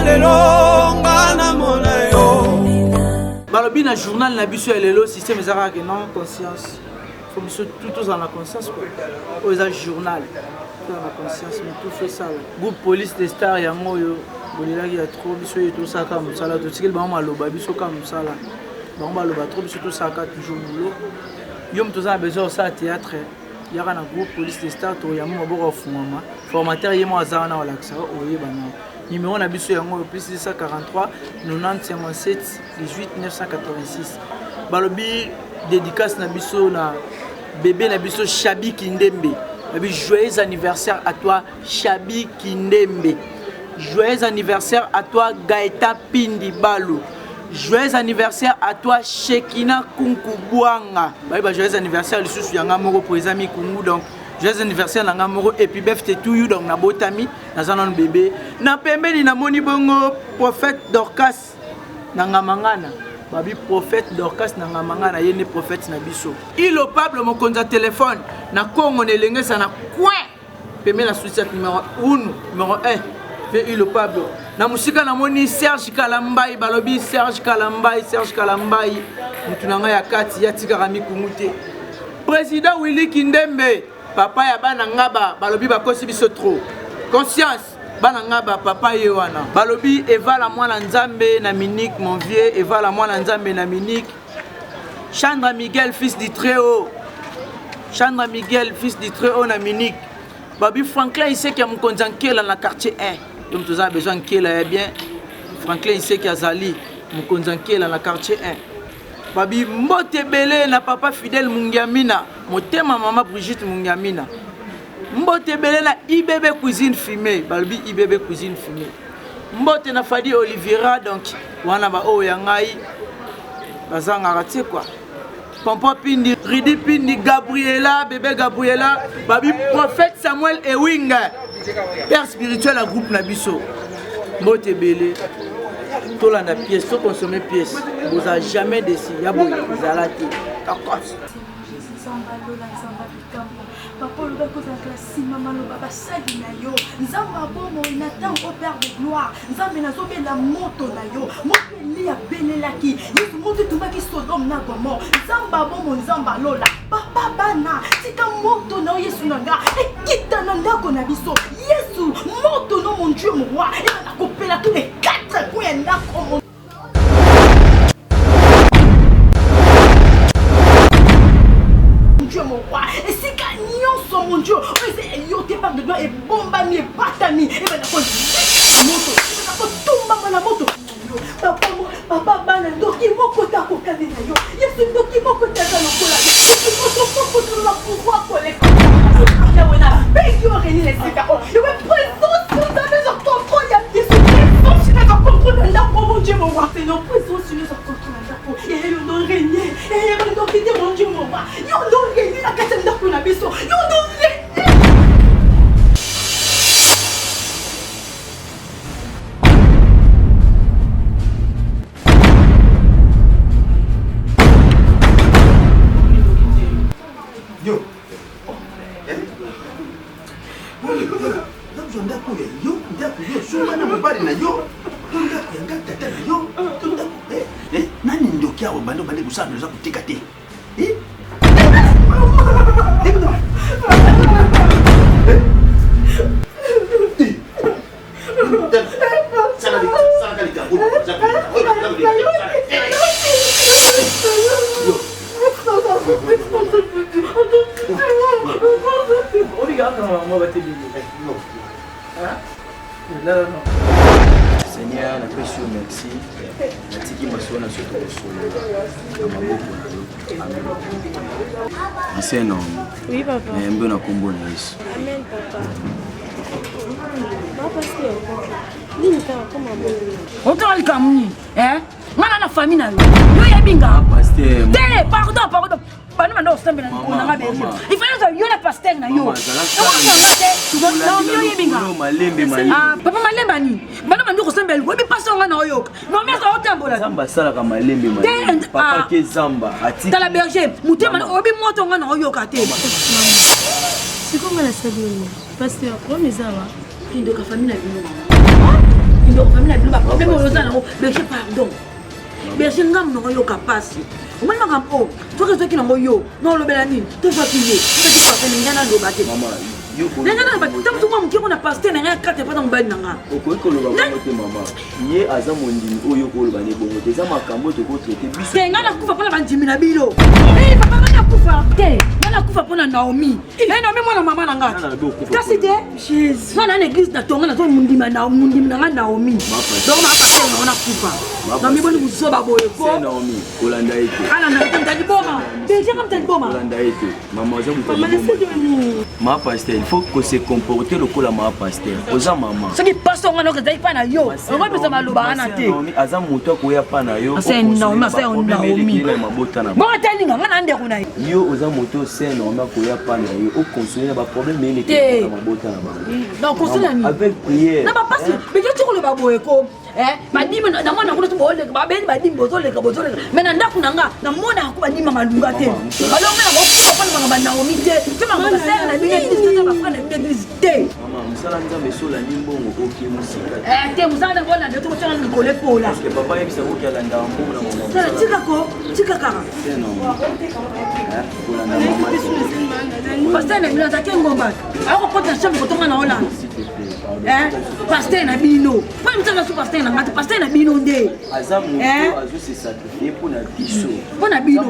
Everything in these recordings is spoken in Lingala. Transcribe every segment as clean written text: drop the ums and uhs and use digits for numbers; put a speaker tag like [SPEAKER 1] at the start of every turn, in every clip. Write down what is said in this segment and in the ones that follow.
[SPEAKER 1] lelo ngana mona yo.
[SPEAKER 2] Balobi na journal na biso lelo système ezaka que non conscience. Faut biso tout en la conscience quoi. Aux journal. Dans la conscience mais tout fait ça. Groupe police des stars yango yo. Bolila ki ya trop biso et tout ça comme ça là tout ce qu'il ba maloba biso comme ça là. Ba maloba trop biso tout ça toujours boulot. Yom tous a besoin ça théâtre. Il y a un groupe police des stars to ya mo boko fumama. Formateur yemo azana wala ça oye bana. Numéro na biso yango plus 643 90 57 18 986. Balobi dédicace na biso na bébé na biso Chabi Kindembe. Babi joyeux anniversaire à toi Chabi Kindembe. Joyeux anniversaire à toi Gaëta Pindi Balo. Joyeux anniversaire à toi Shekina Kunkubuanga. Bah joyeux anniversaire le sous yanga moko pour les amis Kungu donc joyeux anniversaire nanga moko et puis befte to you donc na botami na zanon bébé na pembeni na moni bongo prophète Dorcas nanga mangana babi prophète Dorcas nanga mangana yene prophète na biso il au pable mon konza téléphone na Congo ne lengesa na coin pembeni la suite numéro 1 numéro 1 fait il au pable na musika na moni Serge Kalambai balobi Serge Kalambai mutu nanga ya kati ya tika mi kumute président Willy Kindembe papa ya bana ngaba balobi bakosi biso trop conscience bana ngaba papa yewana balobi Eva la mwana nzambe na Minique mon vieux Eva la mwana nzambe na Minique Chandra Miguel fils du Très-Haut Chandra Miguel fils du Très-Haut na Minique babi Franklin il sait qu'il y a mon konzankela na quartier 1 donc tu as besoin qu'il est bien Franklin il sait qu'il y a Zali mon konzankela na quartier 1 babi mbote belé na papa fidèle Mungiamina motema maman Brigitte Mungiamina mbote belé na IBB cuisine fumée babi IBB cuisine fumée mbote na Fadi Oliviera donc wana ba o ya ngai bazanga raté quoi Pampa Pindi Ridi Pindi Gabriela bébé Gabriela babi prophète Samuel Ewinga père spirituel à groupe na biso mbote belé tola na pièce to consommer pièce vous a jamais déçu ya bo zalati takos
[SPEAKER 3] papa le bako za classe mama lo baba sali na yo nzamba bomo inatan au père de gloire nzambe na zobe la moto na yo moto li ya benelaki yesu moto tumaki Sodome na Gomorrhe nzamba bomo nzamba lola papa bana tika moto na yesu nanga ekita na ndako na biso yesu moto no mon Dieu mon roi et na kopela tous les 4 coins ndako mon roi et si cagnon sont mon Dieu c'est yoté par de gloire et bombami et patami et ben d'accord moto et d'accord tomba na moto papa bana doki moko ta ko kali na yo yesu doki moko ta na kola doki moko la pouvoir collecter ya wena beki o reni les sika o yo me présence nous avez en contrôle ya yesu c'est pas contrôle la mon Dieu mon roi c'est nos présence sur nos contrôle et yo non régner et yo non quitter mon Dieu mon roi yo non régner la kata ndako na biso yo non régner
[SPEAKER 4] yo ndako ya yo ndako yo suma na mobali na yo ndako ya ngaka tata na yo ndako nani ndoki awo bando bande kusana za kutika te
[SPEAKER 5] Seigneur, na pesi yo merci. Natiki maso na soto solo. Na maboko na yo. Amen. Ancien homme.
[SPEAKER 6] Oui, papa.
[SPEAKER 5] Mbe na kombo na Yesu.
[SPEAKER 6] Amen, papa. Papa, pasteur. Nini kama kama mbele.
[SPEAKER 7] Ontola likamuni, Ngana na famille na yo. Yo yebinga.
[SPEAKER 5] Pasteur.
[SPEAKER 7] Tele, pardon. Bana mando stambe na nga beje. Il faut que yo na pasteur na yo. Papa malemba ni. Bana mando ko stambe lo bi pasteur nga na yo. No me so otambola.
[SPEAKER 5] Zamba sala ka malembe mali. Papa ke zamba ati.
[SPEAKER 7] Tala berger, mutema obi moto nga na yo ka te.
[SPEAKER 6] Siko ngala sabi pasteur, ko mezawa.
[SPEAKER 7] Indo ka famille na bino. Indo ka famille na bino ba makambo nango yoka pasi omoni makambo o soki ezoki nango yo naolobela nini tozoki ye tokipapelinga naloba te ndenge naloba te ntango tokwa moke mpona paster na ngai ya karte mpa na mobali na nga
[SPEAKER 5] okoki koloba bongo te mama ye aza mondimi oyo koloba ne bongo te eza makambo tokotraite biso
[SPEAKER 7] te ngai nakufa mpona bandimi na bino papa ngai nakufa te ngai nakufa mpona naomi naomi mwana mama na nga kasi te ngai na na église natonga nazo mondimi na nga naomi donc mapaster nango nakufa naomi boni mosusu baboye po
[SPEAKER 5] naomi kolanda ete
[SPEAKER 7] alanda ete mtali boma bejenga mtali boma
[SPEAKER 5] kolanda ete mama oza mutali ma pasteur il faut que se comporter lokola ma pasteur oza mama
[SPEAKER 7] soki paster nga noka ezali mpa na yo okopesa maloba wana te
[SPEAKER 5] aza moto akoya mpa na yo
[SPEAKER 7] bongo telinga nga na ndeko na
[SPEAKER 5] yo oza moto se naomi akoya mpa na yo okonsole na baproblème eleke mabota na bango avec prière
[SPEAKER 7] na bapasi beketi koloba boye ko badimi na mwana kuna tuboleka babeni badimi bozoleka mais na ndako na nga na mona ko badimi malunga te balonga na ko na banga Naomi te tu ma ko sera na bine église na bafra na bine église te
[SPEAKER 5] mama musala nzambe sola nimbongo oki musika
[SPEAKER 7] te musala ngona ndeto ko tsana ngole pola
[SPEAKER 5] parce que papa yebisa ko kala ndambo na mama
[SPEAKER 7] sala tika kaka
[SPEAKER 5] kolanda mama
[SPEAKER 7] pasteur na bino zake ngomba ako kota chambre ko tonga na Hollande pasteur na bino pas mutanga su pasteur na ngati pasteur na bino nde
[SPEAKER 5] aza moto azo se sacrifier pour na biso
[SPEAKER 7] pour na bino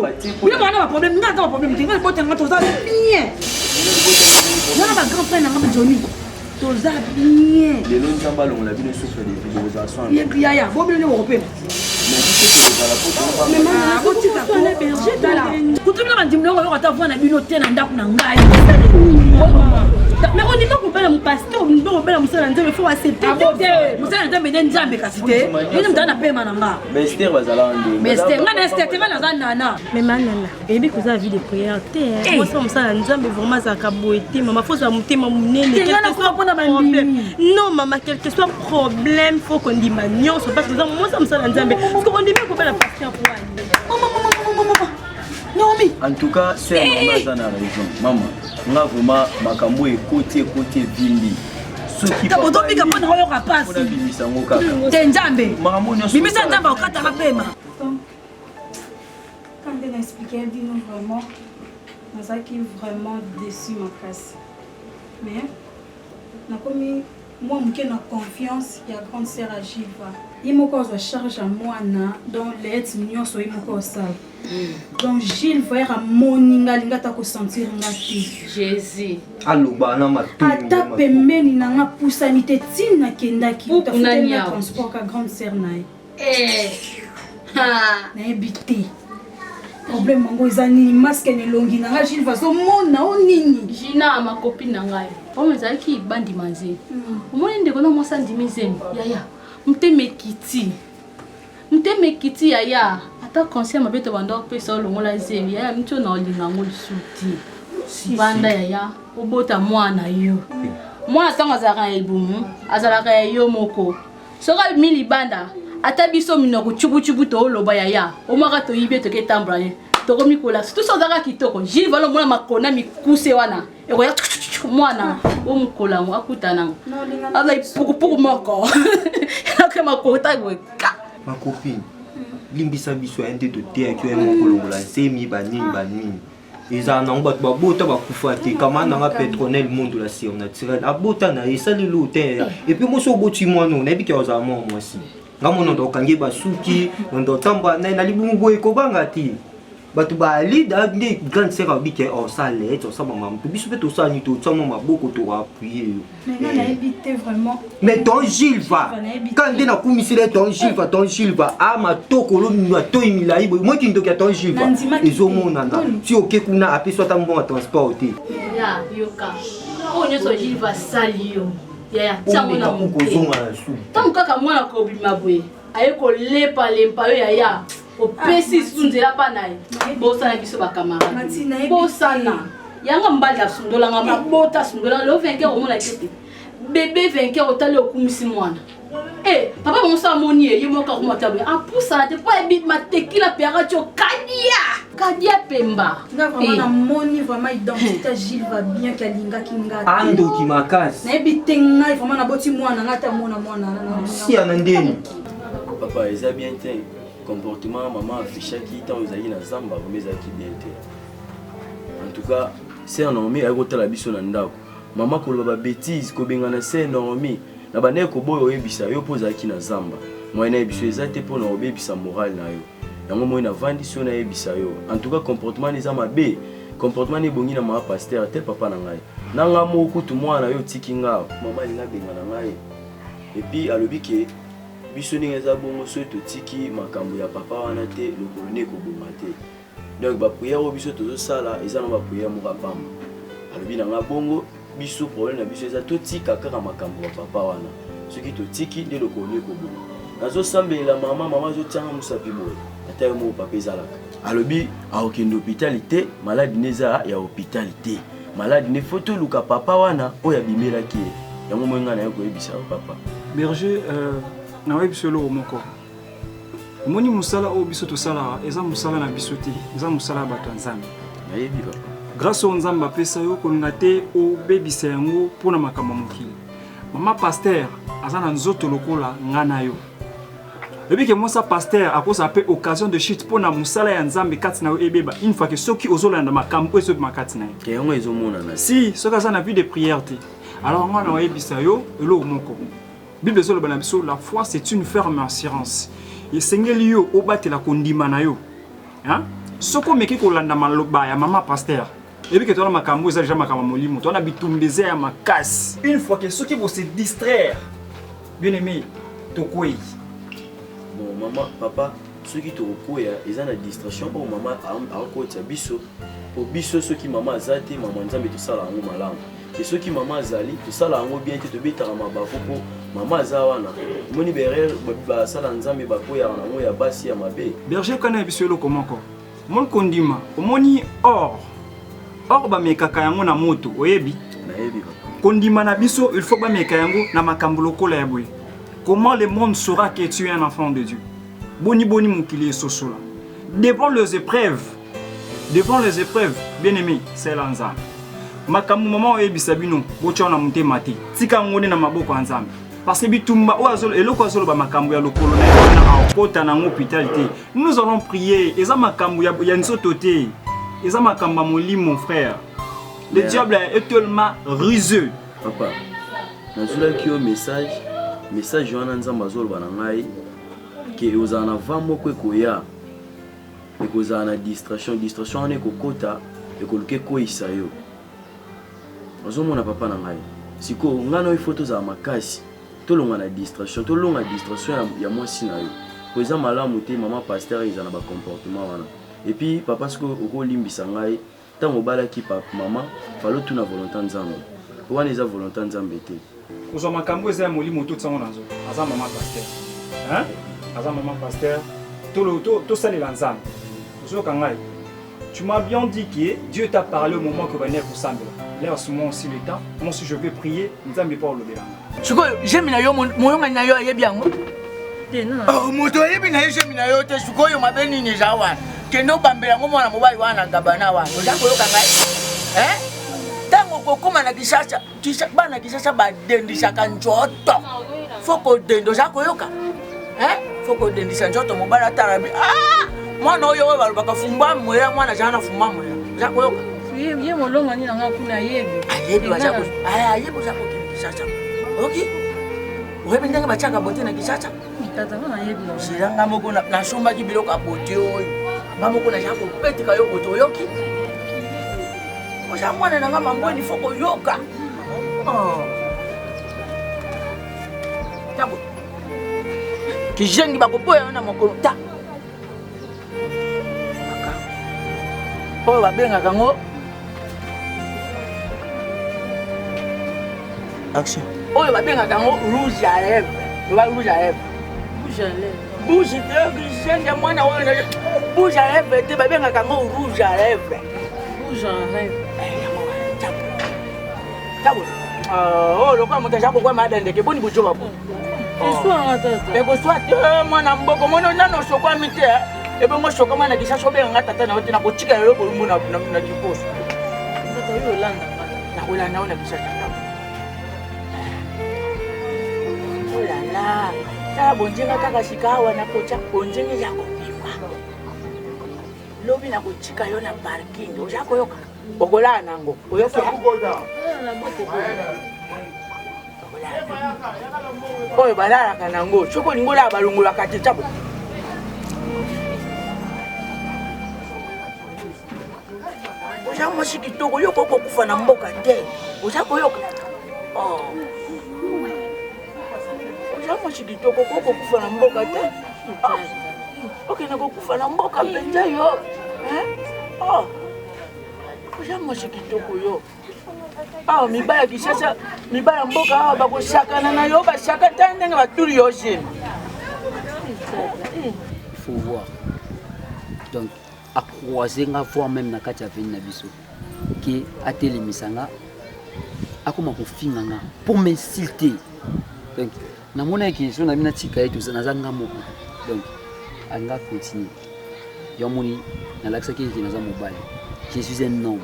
[SPEAKER 7] bino mwana ba problème ngata ba problème tinga bote ngata za bien nana ba grand frère na ngamba Johnny toza bien
[SPEAKER 5] lelo nzamba longola bino souffre de vie aux assoins
[SPEAKER 7] bien ya bo bino wo pe kutumila bandimilongo yo kata vwana bino te na ndako na ngai
[SPEAKER 6] mais on dit pas qu'on parle à mon pasteur, on dit pas qu'on parle à mon salaire, mais il faut accepter.
[SPEAKER 7] Mon salaire, mais il y a un bécacité. Il y a un peu mananga.
[SPEAKER 5] Mais Esther va aller.
[SPEAKER 7] Mais Esther, tu vas dans un nana.
[SPEAKER 6] Mais manana, et bien que vous avez des prières, moi c'est mon salaire, mais vraiment ça a caboué. Maman, faut ça monter, maman, non, maman, quel que soit le problème, faut qu'on dit magnon, parce que moi c'est mon salaire, parce qu'on dit bien qu'on parle à pasteur pour aller.
[SPEAKER 7] Naomi.
[SPEAKER 5] En tout cas, c'est un raison. Maman, on a vraiment makambo et côté vindi. Ce qui
[SPEAKER 7] peut pas piquer mon royaume rapaz. Tenjambe. Bimisa nzamba okata mapema.
[SPEAKER 8] Quand elle expliquait dit vraiment, ça qui vraiment déçu ma casse. Mais na comme moi j'ai na confiance, il y a grande sœur à Jiva. Il me cause charge à moi na dans les millions so il me cause ça. Donc Gilles va à moninga linga ta ko sentir ngati
[SPEAKER 9] Jésus
[SPEAKER 10] aloba na matu
[SPEAKER 8] ata pembeni na nga pusanité tina kendaki ta futa na transport ka grande sœur na na ebité problème ngo ezani masque ne longi na nga Gilles va so mona onini
[SPEAKER 9] Gina ma copine na ngai o mezali ki bandi manze omoni ndeko na mosa ndimizeni yaya mteme kiti yaya ata conseil mabeto bando pesa longola zemi yaya mtu na olinga ngoli suti banda yaya obota mwana yo mwana tanga zaka ebumu azalaka yo moko soka mili banda ata biso minoko chubu to loba yaya omaka to yibe to ketambra to komi kola tout ça zaka kitoko Gilles va mona makona mikuse wana ekoya mwana omukola mo akutana ala ipukupuku moko akema kota gweka
[SPEAKER 10] ma copine limbisa biso ende to te akyo mokolongola semi banini eza na ngba babota bakufa te kama na nga pétronel monde la surnaturel abota na esali lute et puis moso boti mwana na biki oza moi si ngamo ndo kangi basuki ndo tamba na libumu boye ko banga ti batu ba leader de grande sœur abike o sale to sa maman to biso to sa ni to tsamo maboko to appuyer
[SPEAKER 8] mais na habité vraiment
[SPEAKER 10] mais ton Gilles va quand de na kumisile ton Gilles va ama tokolo mi to imilai boy moi ki ndo ka ton Gilles va ezomona na si oke kuna apeso ta mbongo transport te
[SPEAKER 9] ya yoka o nyoso Gilles va salio ya tsango na
[SPEAKER 10] kozonga na su
[SPEAKER 9] tant kaka mwana ko bima boye ayeko lepa yo ya opesi sunzela pa naye bosana biso bacamarade bosana yanga mbali la sundola nga mabota sundola lo vainqueur omona tete bébé vainqueur otale okumisi mwana papa monsa moni ye moka komata be apusa te pa ebi matekila pera cho kadia pemba
[SPEAKER 8] nga vraiment na moni vraiment identité Gilles va bien kalinga kinga
[SPEAKER 10] ando ki makasi
[SPEAKER 8] na ebite ngai vraiment na boti mwana ngata mona
[SPEAKER 10] si anandeni
[SPEAKER 5] papa eza bien te comportement maman affichaki tant ezalaki na zamba vraiment ezalaki bien te. En tout cas c'est Naomi akotala biso na ndako maman koloba bêtise kobengana c'est Naomi na bane ko boyo oyebisa yo pozalaki na zamba moi na yebiso ezate po na obebisa moral na yo yango moi na vandi so na yebisa yo. En tout cas comportement neza mabe comportement ni bongi na ma pasteur tel papa na ngai nanga moko tu mwana yo tikinga mama linga bengana ngai et puis alobi ke biso ninga za bongo so to tiki makambo ya papa wana te lokolo ne ko boma te. Donc ba prière o biso to sala eza na ba prière mo kapamba alobi na nga bongo biso problème na biso eza to tika kaka makambo ya papa wana soki to tiki de lokolo ne ko boma nazo sambela mama zo tianga musapi boy ata yo mo papa ezalaka alobi aokende hôpitalité malade neza ya hôpitalité malade ne photo luka papa wana oya bimelaki yango mwenga na yo koyebisa papa
[SPEAKER 11] berger na webi solo moko moni musala o biso to sala eza musala na biso te eza musala bato nzambe
[SPEAKER 5] na yebi papa
[SPEAKER 11] grâce au nzamba pesa yo kolinga te o bebisa yango pona makambo mokili mama pasteur azana nzoto lokola ngana yo ebi ke mosa pasteur akosa pe occasion de chute pona musala ya nzambe kati na yo ebeba une fois que soki ozolanda makambo eso makati na
[SPEAKER 5] ke yango ezomona na
[SPEAKER 11] si soki azana vie de prière te alors ngana oyebisa yo elo moko Bible zolo bana biso la foi c'est une ferme assurance. Et Seigneur yo obatela kondima na yo. Hein? Soko meki ko landa maloba ya mama pasteur. Et puis que toi makambo za déjà makambo molimo, toi na bitumbeze ya makasi. Une fois que ceux qui vont se distraire. Bien aimé, tokoi.
[SPEAKER 5] Bon maman, papa, ceux qui tokoya, ils ont la distraction pour maman a côté biso. Pour biso ceux qui maman azate, maman nzambe to sala ngo malamu. Et ceux qui maman azali, to sala ngo bien te beta na mabako po maman azawana. Moni berel ba sala nzambe ba ko ya na ngo ya basi ya mabe.
[SPEAKER 11] Berger kana biso lo komoko. Mon kondima, omoni or ba mekaka yango na moto, oyebi?
[SPEAKER 5] Na yebi papa.
[SPEAKER 11] Kondima na biso, il faut ba meka yango na makambo lokola ya boye. Comment le monde saura que tu es un enfant de Dieu? Boni mokili sosola. Devant les épreuves, bien aimé, c'est l'anzambe. Makambo maman oyebisa bino, bocha na mutema te. Tika ngone na maboko anzambe. Parce que bitumba o azolo eloko azolo ba makambo ya lokolo na akota na hôpital te. Nous allons prier, eza makambo ya nzoto te. Eza makambo molimo mon frère. Le diable est tellement ruseux.
[SPEAKER 5] Papa, nazula ki yo message wana nzamba azolo bana ngai ke ozana vamo ko koya. Et kozana distraction ane kokota et koluke ko isayo. Ozomona papa na ngai. Siko ngano ifoto za makasi. Tolonga na distraction ya mwasi na yo. Koza malamu te mama pasteur izana ba comportement wana. Et puis papa siko okolimbisa ngai tango balaki papa mama falo tuna volonté nzambe. Wana eza volonté nzambe te.
[SPEAKER 11] Ozo makambo eza molimo to tsango nazo. Aza mama pasteur. Hein? Aza mama pasteur. To salela nzambe. Ozo kangai. Tu m'as bien dit que Dieu t'a parlé au moment que venait pour Sambela. Là, en ce moment aussi le temps. Moi, si je vais prier, nous allons pas le bénin.
[SPEAKER 2] J'aime na yo moyonga na yo ayebi yango. Oh moto ayebi na yo j'aime na yo te sukoyo mabeni ni jawa. Kendo bambela ngo mwana mobali wana gabana wana. Ozako yo kangai. Tango kokoma na kisasa bana kisasa badendisa kanjoto. Foko dendo zako yoka. Foko dendisa njoto mobali atarabi. Mwana oyo we balobaka fumba mwera mwana jana fumba mwera. Zako yoka.
[SPEAKER 9] Ye molonga ni nanga kuna yebi.
[SPEAKER 2] Ayebi bazako. Ayebi zako kisasa. Okay. Wewe ndenge bachaka bote na kisasa.
[SPEAKER 9] Tata na yebi.
[SPEAKER 2] Siranga moko na shomba ki biloko bote oyo. Mamoko na jako petika yo bote yoki. Oja mwana na ngama mbweni foko yoka. Tabo. Kijengi bakopoya na mokolo ta. Oh, babenga kango.
[SPEAKER 5] Action.
[SPEAKER 2] Oh, babenga kango rouge à lèvres. Rouge à lèvres.
[SPEAKER 9] Rouge à lèvres.
[SPEAKER 2] Bouge de grisène mwana wana. Rouge à lèvres te babenga kango rouge à lèvres.
[SPEAKER 9] Rouge à lèvres.
[SPEAKER 2] Tabo. Oh, lokwa mutaja kwa madende ke boni bujo bapo.
[SPEAKER 9] Eswa tata.
[SPEAKER 2] Eko swat mwana mboko mwana nano sokwa mite. Ebe mo shoka mana kisasa obe ngata na wote na kochika yo ko lumuna na jiposo.
[SPEAKER 9] Tata yo landa.
[SPEAKER 2] Na kula naona kisasa. Oh la la. tala bonjenga kaka shika awa na kocha bonjenge ya kopima lobi na kochika yo na parking oja koyoka okola nango oyoka oyo balalaka nango soko lingola balungola kati tabo oja mwasi kitoko yo koko kufa na mboka te oja koyoka oja mwasi kitoko koko kufa na mboka te okenda kokufa na mboka mpenza yo oja mwasi kitoko yo mibala kisasa mibala mboka awa bakosakana na yo basaka ta ndenge batuli yo jene.
[SPEAKER 12] Il faut voir. Donc, à croiser, à voir même na kati aveni na biso qui a télémisanga a comment pour finanga pour m'insulter. Donc, na mona ki so na mina tika etu na zanga moko. Donc, anga continue. Yo moni na laksa ki na za mobile. Je suis un homme.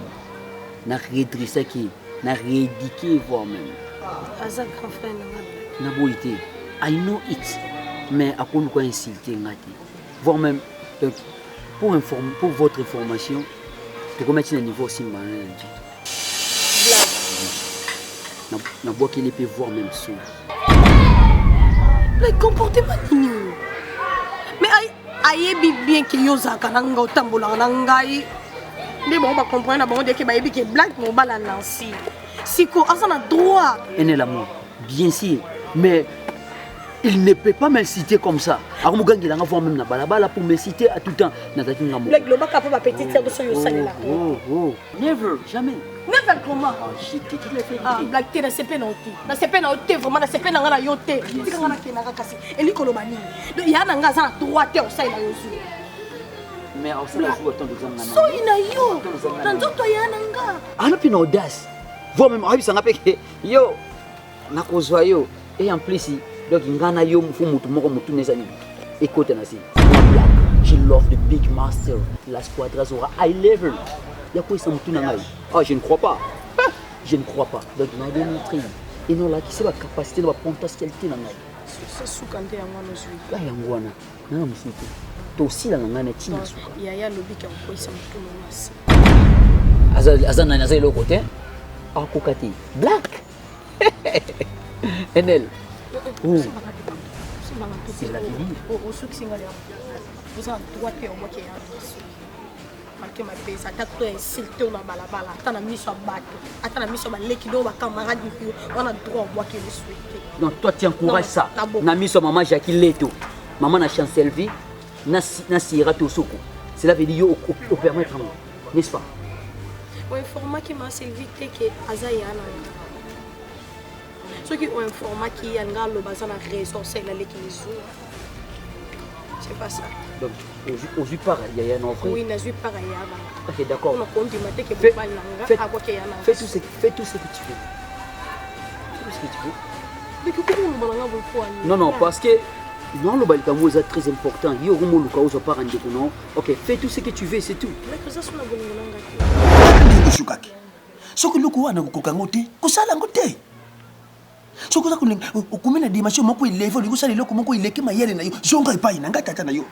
[SPEAKER 12] Na redresser qui na rééduquer voire même.
[SPEAKER 6] Azak grand frère
[SPEAKER 12] na boité. I know it. Mais à quoi nous quoi insulter ngati. Voire même donc pour votre information, de commettre un niveau aussi mal. Na bois qu'il peut voir même ça.
[SPEAKER 6] Le comportement nini. Mais ayebi bien que yozaka nanga otambola ngai. Mais bon, on va comprendre bon de que bayebi que blague mon bala Nancy. Siko asana droit.
[SPEAKER 12] Et l'amour, bien sûr, mais il ne peut pas m'inciter comme ça. Alors mon gars il a voir même na balabala pour m'inciter à tout temps. Nataki ngamo.
[SPEAKER 6] Le global cap ma petite sœur de son yosali là.
[SPEAKER 12] Oh, never, jamais.
[SPEAKER 6] Never comment? Blague te na CP na oti. Na CP na oti vraiment na CP na ngana yote. Tika ngana kenaka kasi. Eli kolobani. Donc ya na ngana za droit te osali na yozu.
[SPEAKER 12] Mais on sait jouer autant d'exemple na.
[SPEAKER 6] So ina yo. Na nzoto ya nanga.
[SPEAKER 12] Ana pina audace. Voir même ayi sanga peke yo. Na kozwa yo et en plus donc ngana yo mfu mutu moko mutu nezani. Écoute na si. Je love the big master. La squadra sera high level. Ya quoi ça mutu na ngai? Ah, je ne crois pas. Je ne crois pas. Donc on a démontré et non là qui c'est la capacité de la potentialité na ngai.
[SPEAKER 6] C'est soukante ya ngwana zui.
[SPEAKER 12] La yangwana. Na musiki. To aussi la ngana tina souka.
[SPEAKER 6] Ya lobi ka ko isa mutu na nasi.
[SPEAKER 12] Azana na zai lokote. Ah kokati. Black. Enel. C'est la vie.
[SPEAKER 6] Au souk singali. Vous en droit que on voit marqué ma base attaque toi insulté na balabala atana miso bato atana miso ba leki do ba camarade yo on a droit on voit que le souhaiter.
[SPEAKER 12] Non, toi tu encourages ça. Na miso maman Jackie Leto. Maman na chancel vie na sira to soko. Cela veut dire au permettre n'est-ce pas?
[SPEAKER 6] Ouais, format qui m'a servi que azaya na. Ceux qui ont un format qui a le bazar na raison c'est la leki les jours. C'est pas ça.
[SPEAKER 12] Donc, aux yeux pareil, il y a un offre.
[SPEAKER 6] Oui, aux yeux pareil.
[SPEAKER 12] Ok, d'accord. Fais tout ce que tu veux. Fais tout ce que tu veux. Non, parce que non, le balcamo est très important. Il y a un cas où je parle de non. Ok, fais tout ce que tu veux, c'est tout.
[SPEAKER 4] Ce que nous avons fait, c'est so koza kumena dimension moko ilevo likusa liloko moko ileke mayele na yo zonga ipai na ngata tata na yo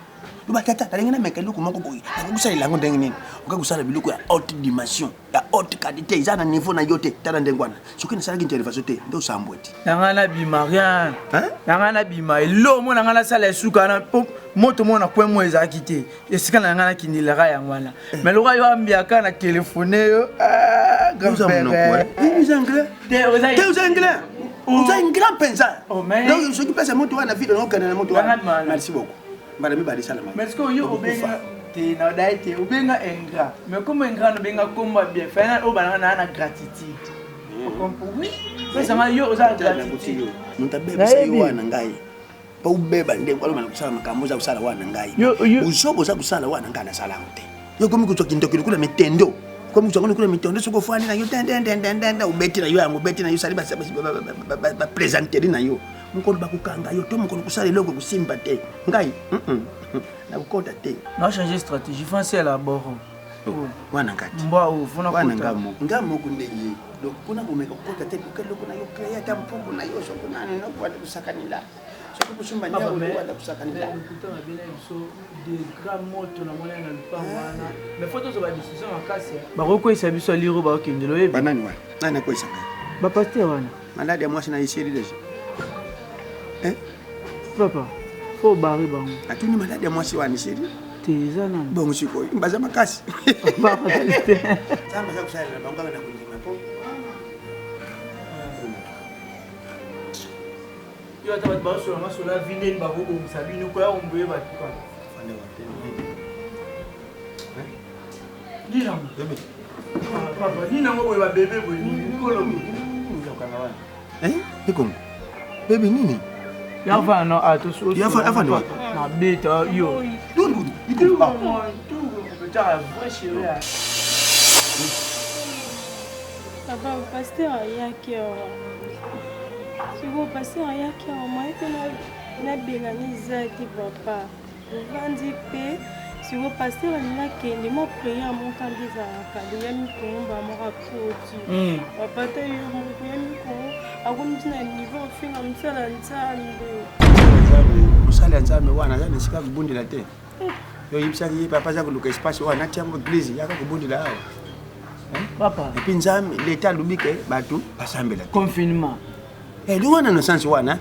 [SPEAKER 4] loba tata alengena meka loko moko boyi akusa lilango ndenge nini ukakusala biloko ya haute dimension ya haute qualité izana niveau na yo te tala ndengwana soki na sala intervention te ndo sambweti
[SPEAKER 2] nangana bima rien nangana bima elo mo nangana sala suka na moto mo na kwemo ezaki te esika nangana kinilaka yangwana mais loka yo ambiaka na téléphone yo grand-père
[SPEAKER 4] vous anglais vous êtes un grand penseur. Donc, ce qui passe à mon toit, la vie de l'homme, merci beaucoup. Madame Badisala.
[SPEAKER 2] Mais est-ce que vous avez un mais comme un grand, vous avez combat bien fait, vous avez une gratitude. Vous comprenez? Ça m'a dit, vous avez gratitude.
[SPEAKER 4] Nous avons besoin de ça. Pas ubeba ndenge wala kusala makamuza kusala wana ngai. Usobo za kusala wana ngana sala ngote. Yo komi kutoka kindoki kula mitendo. Comme tu connais mitendo soko fani na yo tendenda ubeti na yo yango beti na yo sali ba présenter na yo mukolo bakukanga yo to mukolo kusala loko kusimba te ngai na ukota te
[SPEAKER 2] na changer stratégie français là bord
[SPEAKER 4] wana ngati
[SPEAKER 2] mba ufuna
[SPEAKER 4] wana ngamo kundeyi donc kuna kumeka ukota te loko na yo créer ta mpungu na yo soko nani na kwa kusakanila kushimba nyao wala kusakanila
[SPEAKER 2] kuta mabele biso de grand moto na mwana na lupango wana mais faut tozo ba décision makasi bakoko esa biso liro ba okendelo yebi
[SPEAKER 4] banani wana nani ko isaka
[SPEAKER 2] ba pasteur wana
[SPEAKER 4] malade ya mwasi na isiri déjà
[SPEAKER 2] papa faut barrer bango
[SPEAKER 4] atuni malade ya mwasi wana isiri
[SPEAKER 2] teza nani
[SPEAKER 4] bongo siko mbaza makasi
[SPEAKER 2] papa
[SPEAKER 4] samba za kusala bango na kundima po
[SPEAKER 2] yo ata bat baso na maso la vinen ba bobo musabino ko ya omboye ba tuka
[SPEAKER 4] fane wa tena
[SPEAKER 2] dina bébé papa dina ngo boye ba bébé boye ni kolo
[SPEAKER 4] ikongo bébé nini
[SPEAKER 2] yafa no atoso
[SPEAKER 4] yafa no
[SPEAKER 2] na beta yo
[SPEAKER 4] dundu ikongo
[SPEAKER 2] beta vrai chérie
[SPEAKER 6] papa pasteur ayaki siko pasteur ayaki moi pe nabengani ezaki papa ovandi mpe siko pasteur alinakende mo priere mokandi ezalaka deya mikongo bamoko apoti papa te yo moko ya mikongo akomiti na niveau ofinga mosala nzambe
[SPEAKER 4] mosala ya nzambe wana aza na esika kobundela te yo oyebisaki ye papa aza koluka espace wana atiango église yaka kobundela awa
[SPEAKER 2] papa
[SPEAKER 4] epuis nzambe leta alobi ke bato basambela te
[SPEAKER 2] confinement
[SPEAKER 4] ndenge wana no sense wana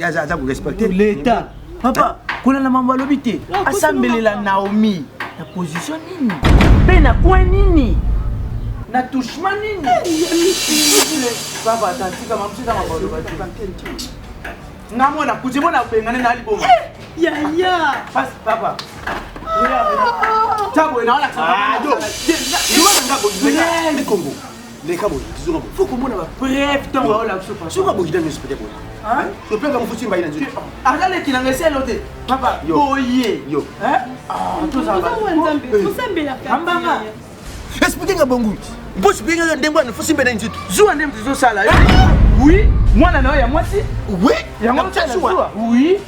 [SPEAKER 4] aza korespecte
[SPEAKER 2] leta papa kuna na mambo alobi te asambelela Naomi na position nini mpe na point nini na touchement nini papa atantika mamusika mabaloba ngamona kuti mona bengane na liboma
[SPEAKER 3] yaya
[SPEAKER 2] papa tabo ina wala
[SPEAKER 4] Congo les cabos disons faut que mona ba
[SPEAKER 2] bref temps wala kusopa
[SPEAKER 4] suka bo hidana spete bo je peux comme foutu mbaina nzuri
[SPEAKER 2] agale kinanga selo te papa oye
[SPEAKER 4] yo
[SPEAKER 2] to ça va
[SPEAKER 3] tusambela
[SPEAKER 2] ambanga
[SPEAKER 4] expliquer nga bongo boss binga ndembo na fusimbe na nzitu
[SPEAKER 2] zuwa ndembo zo sala oui mwana na ya mwasi
[SPEAKER 4] oui
[SPEAKER 2] ya mwasi zuwa oui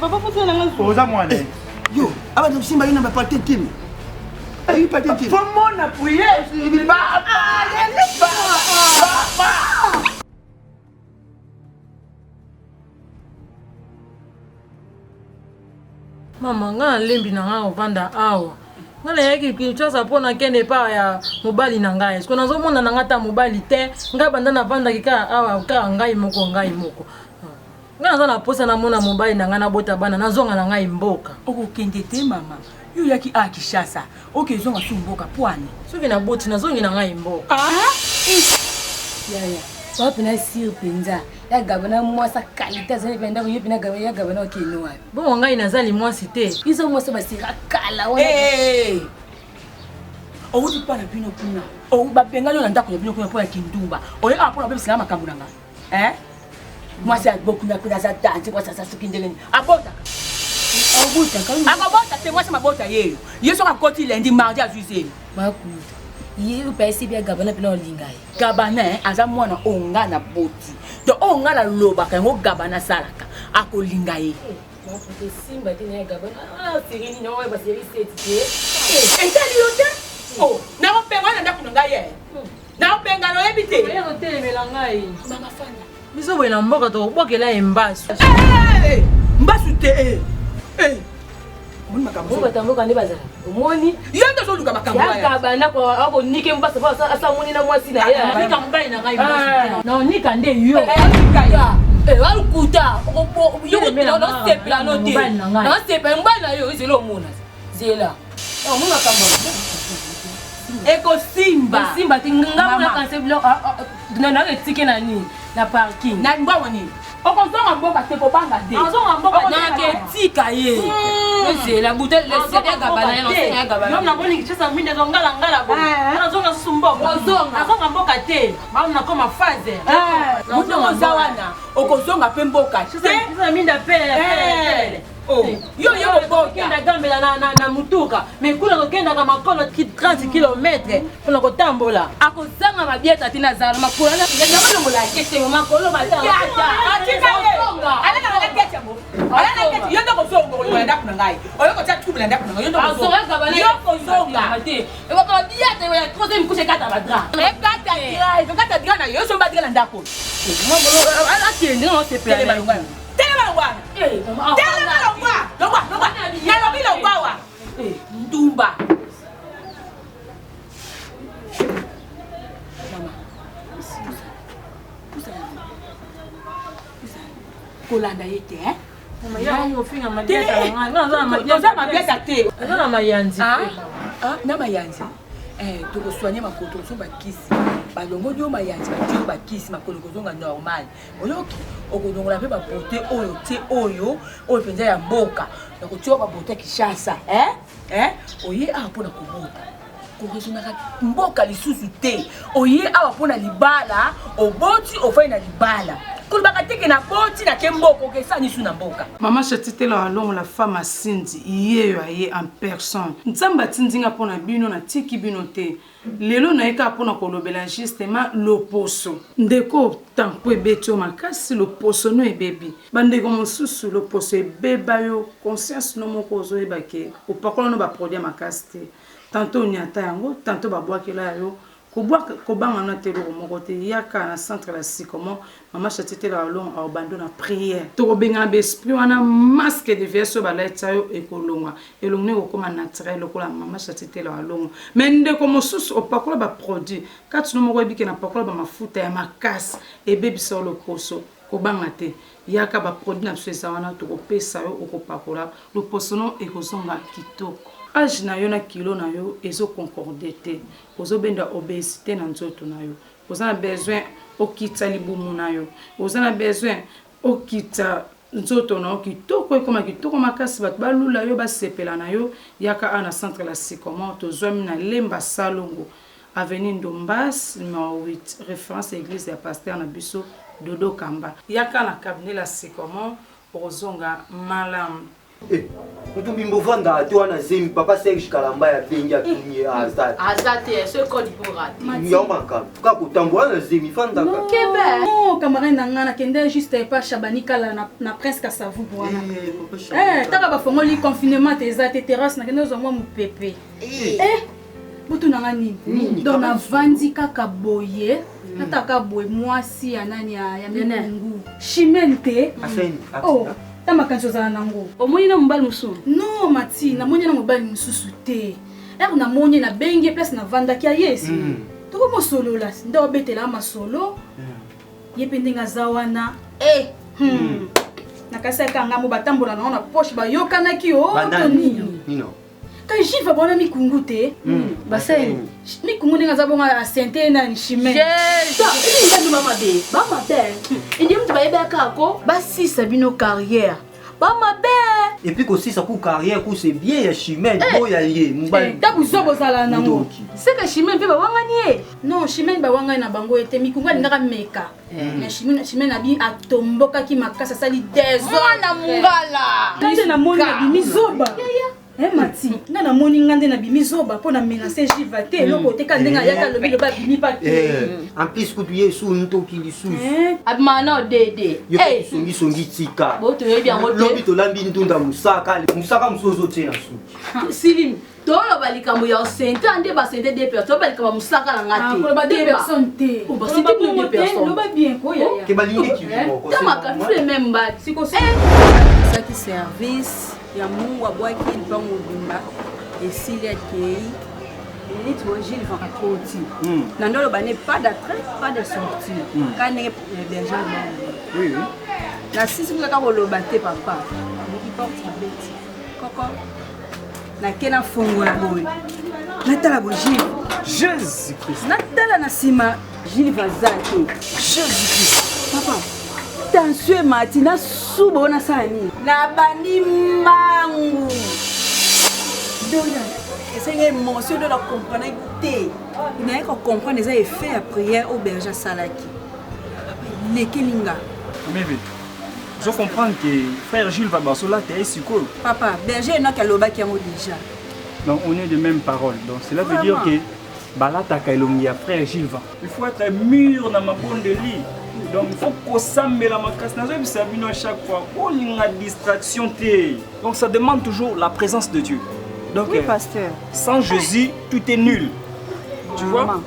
[SPEAKER 6] papa fotana nga
[SPEAKER 2] oza mwana
[SPEAKER 4] yo aba na fusimba ina ba partie team ay partie team
[SPEAKER 2] faut mona prier
[SPEAKER 9] mama nga lembi na nga ovanda awa nga nayaki kinshasa mpo nakende epai ya mobali na ngai siko nazomona na nga ta mobali te ngai banda navandaki kaka awa kaka ngai moko ngai naza na posa namona mobali na ngai nabota bana nazonga na ngai mboka
[SPEAKER 7] okokende te mama yo yaki a Kinshasa okezonga su mboka pwane
[SPEAKER 9] soki naboti nazongi na ngai mboka
[SPEAKER 7] yaya wapi na sir penza ya gabana mwasa kalita zene penda ko yepi na gabana ya gabana okino wapi
[SPEAKER 9] bongo ngai nazali mwasi te
[SPEAKER 7] izo mwasa basira kala wana outi pa na bino kuna o bapenga yo na ndako ya bino kuna po ya kindumba oye apo na bebisila makambo nanga mwasi abokuna kuna za tanti kwa sasa sukindeleni abota obuta kama akabota te mwasi mabota yeyo yeso akoti lendi mardi azuise makuta ye upesi bia gabana pina olingai gabana aza mwana onga na boti to onga na lobaka ngo gabana salaka akolinga ye mafuta simba tena gabana sirini no ba seri seti entali yote oh na openga na ndakuna ngai na openga no ebite
[SPEAKER 9] ye hotelemela ngai
[SPEAKER 7] mama fana
[SPEAKER 9] biso boye na mboka tokobokela embasu
[SPEAKER 7] mbasu te mboka nde bazala omoni yo nde ozoluka makambo yakabanda akonike mbasa po asamoni na mwasi na ye
[SPEAKER 9] nika mobali na ngai naonika nde yo
[SPEAKER 7] alukuta nosepela no te nosepela mobali na yo ezela omona zela omoni makambo ekosimba simba te ngamonakanseblo naetike na nini na parking na mbawa nini okozonga mboka te kobanga te ozonga mboka naketika ye ezela buta lesede gabana ye nosenya gabana
[SPEAKER 9] yo naboni kichasa minde zongala ngala bo nazonga susu mboka nazonga mboka te bamu nakoma faze
[SPEAKER 7] mutongo za wana okozonga pe mboka
[SPEAKER 9] te minde pele yo kokenda gambela na mutuka me kuna kokendaka makolo 30 km mpona kotambola
[SPEAKER 7] akozanga mabieta te nazala makolo nakolongola ketemo makolo yo nde kozonga ndako na ngai oyo kotia trouble ndako na ngai yo kozonga te mabieta ya troisième couche ekata badra ekata dra na yo so badra na ndako akende nosepela telema wana Eh, maman.
[SPEAKER 3] Tellement longwa. Nalobi longwa wa.
[SPEAKER 7] Eh, Ndumba. kolanda ye te
[SPEAKER 3] na mayanzi tokosoigne makolo tokosomba bakisi balongoli yo mayanzi batie yo bakisi makolo kozonga normal oyoki okozongola mpe babote oyo te oyo mpenza ya mboka nakotia yo babote ya kishasa oye awa mpona kobota kokozonaka mboka lisusu te oye awa mpona libala oboti ofai na libala kolobaka teke na boti na ke mboka okesani su na mboka
[SPEAKER 2] mama Chatitela Walongo la femme asindi yeyo aye en personne nzambe atindinga mpona bino na tiki bino te lelo nayeka mpona kolobela justement loposo ndeko tanko ebeti yo makasi loposo no ebebi bandeko mosusu loposo ebeba yo conscience no moko ozoyeba ke opakola no baproduit makasi te tantôt onyata yango tantôt babwakela yo kobanga na teloko moko te yaka na centre la sikomo mama Chatitela Walongo abando na prière tokobenga ba esprit wana masque de verso balaita yo ekolongwa elongwe kokoma naturel lokola mama Chatitela Walongo mais ndeko mosusu opakola ba produit kati no moko ebike na pakola ba mafuta ya makasi ebebisa loposo kobanga te yaka ba produit na pesa wana tokopesa yo okopakola loposo no ekozonga kitoko age na yo na kilo na yo ezo concorde te ozobenda obésité na nzoto na yo ozana besoin okita libumu na yo ozana besoin okita nzoto na yo kitoko ekoma kitoko makasi bato balula yo basepela na yo yaka ana centre la sikomo tozwami na Lemba Salongo avenue Ndombas numéro 8 référence église ya pasteur na biso Dodo Kamba yaka na cabinet la sikomo ozonga malamu.
[SPEAKER 10] Mutumbi mbovanda ati wana zemi papa Serge Kalamba ya bengi atumie
[SPEAKER 9] azate ce code pour rater
[SPEAKER 10] yomba kam ka kutambola na zemi fanda ka
[SPEAKER 8] kebe non camarade nanga na kende juste pas Chabani kala na presque Kasavu bwana taka ba fongoli confinement te za te terrasse na kende zo mwa mupepe butu nanga nini donc na vandi kaka boye nataka boye mwasi ya nani ya mingu chimente oh tama kancho za nango
[SPEAKER 9] omoni na mobali musu
[SPEAKER 8] non mati na moni na mobali mususu te na moni na bengi place na vanda kia yesi toko mo solo la ndo betela ma solo yependenga zawana na kasa kanga mo batambola na poche ba yokana ki o to nino ka jiva bona mikungu te
[SPEAKER 9] baseni
[SPEAKER 8] mikungu ninga zabonga asente na nshime
[SPEAKER 3] to ini mama be idi mtu baebe kako basi sabino carrière mama be
[SPEAKER 10] et puis aussi ça pour carrière pour c'est bien ya chimène boya ye mbali
[SPEAKER 8] ta buzobo sala nango
[SPEAKER 3] c'est que chimène pe ba wangani
[SPEAKER 8] non chimène ba wangani na bango ete mikungu ndaka meka na chimène na bi atomboka ki makasa sali désordre
[SPEAKER 3] na mungala
[SPEAKER 8] tande na moni na mizoba mati nga na moni ngande na bimizoba pona menacer jiva te loko te ka ndenga yaka lobi loba bimi pa te
[SPEAKER 10] en plus ku tuye su ntoki lisusu
[SPEAKER 9] abimana dede
[SPEAKER 10] songi tika
[SPEAKER 9] boto yebi yango te
[SPEAKER 10] lobi to lambi ntunda musaka musozo te na su
[SPEAKER 9] silim tolo balikambo ya sente ande ba sente de personnes balikamba musaka na ngati
[SPEAKER 8] ko ba de personnes te
[SPEAKER 9] ko ba sente de personnes
[SPEAKER 8] loba bien ko ya
[SPEAKER 10] ke balingi ki ko
[SPEAKER 9] tama ka fle même ba
[SPEAKER 8] siko
[SPEAKER 13] saki service ya mungu abwaki libango bimba esili akei neti wa Gilles van Koti na ndolo bane pas d'entrée pas de sortie kane berger oui na sisi ngaka koloba te papa moki porte abeti koko na kena fongola boy natala bo Gilles
[SPEAKER 11] Jésus Christ
[SPEAKER 13] natala na sima Gilles vazaki
[SPEAKER 11] Jésus Christ
[SPEAKER 13] papa tension mati na subo na sani na bani mangu dona essayer émotion de la comprendre té il n'a pas comprendre les effets à prière au berger salaki les kelinga
[SPEAKER 11] mais vite je comprends que frère Gilles va basola t'es ici quoi
[SPEAKER 13] papa berger n'a qu'à loba qui a déjà
[SPEAKER 11] donc on est de même parole donc cela veut dire que balata kailongi frère Gilles va il faut être mûr dans ma bonne de lit. Donc il faut qu'on s'amène la macasse. À chaque fois, on a distraction. Donc ça demande toujours la présence de Dieu. Donc
[SPEAKER 13] oui, pasteur.
[SPEAKER 11] Sans Jésus, tout est nul. Tu vois?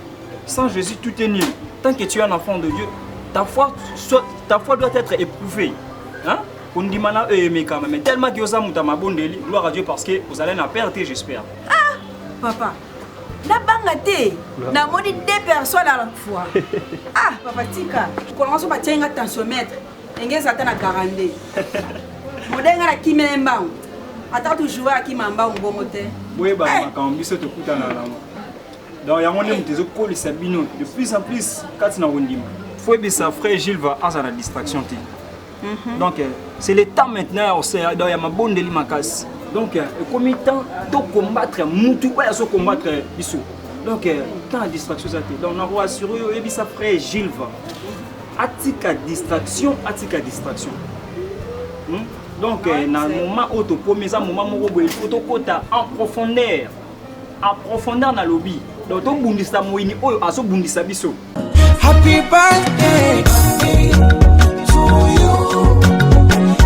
[SPEAKER 11] Sans Jésus, tout est nul. Tant que tu es un enfant de Dieu, ta foi doit être éprouvée. Hein? Kondimana mais quand même tellement que osa muta mabondeli gloire à Dieu parce que vous allez la perdre j'espère.
[SPEAKER 13] Ah papa. Na banga te. Na moni 2 personnes à la fois. Ah papa tika. Kolonga so ba tienga tensiomètre. Engeza ata na 42. Modenga la kimemba. Ata toujours à kimamba mbongo te.
[SPEAKER 11] Oui ba makambiso te kutana na. Donc ya ngone mtezo ko Sabino de plus en plus katina wondima. Faut bien sa frère Gilles va à la distraction te. Donc c'est le temps maintenant on sait donc il y a ma bonne deli makasi. Donc comme temps de combattre mutu pas so combattre biso. Donc tant distraction ça te. Donc on va assurer et bien sa frère Gilles va. Atika distraction. Donc dans le moment où tu premier moment où il faut to kota en profondeur dans lobby. Donc to bundisa moini oyo aso bundisa biso.
[SPEAKER 1] Happy birthday to you.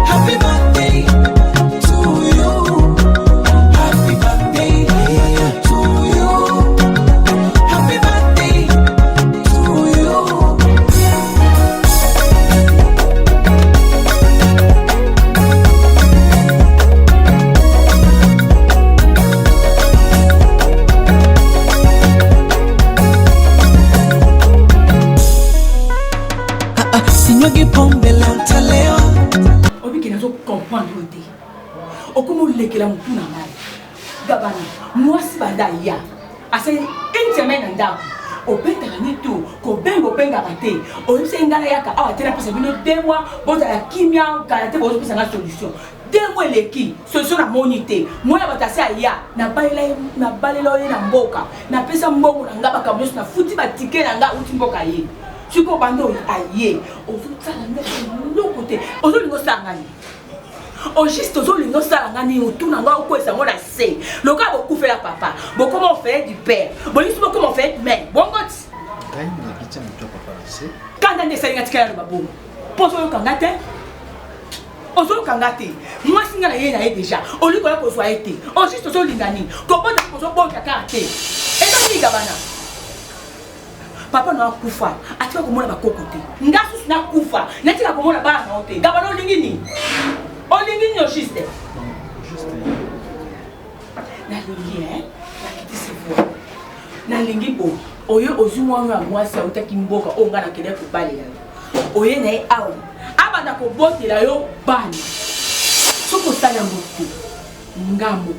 [SPEAKER 1] Happy birthday to you. Happy birthday to you. Happy birthday to you. Sinyagi pombe lanta leo.
[SPEAKER 7] Obi qui n'a pas comprendre le thé. Au comment le que la mouton a mal. Gabani, moi si badaya. Ase une semaine en dame. Au bête à tout, qu'au bengo benga raté. Au sengala yaka a tena pesa bino 2 mois. Bon à la kimia, karaté bon pesa na solution. 2 mois les qui solution na monité. Moi ya batasi aya na balela na mboka. Na pesa mbongo na ngaba kablos na futi ba ticket na nga uti mboka ye. Siko bando aye ozotala ndeko lokote ozolingo sangani o juste ozolingo sangani otuna nga okwesa ngona se loka bokufela papa bokoma faire du père bolisi bokoma faire mère bongoti
[SPEAKER 4] ngai na kicha mto papa se
[SPEAKER 7] kanda ndesa inga tikala babomo poso yo kangate ozo kangate moi singa na ye na ye déjà oliko ya kozwa été o juste ozolingani kobota kozobota karte eza ni gabana papa na kufa atika komona bakokote ngasu na kufa natika komona bana ote gabana olingini juste na lingi na kiti sevo na lingi bo oyo ozumwa mwasi utaki mboka onga na kele ko balela oye na e awo abanda ko botela yo bana soko sala mboku ngambo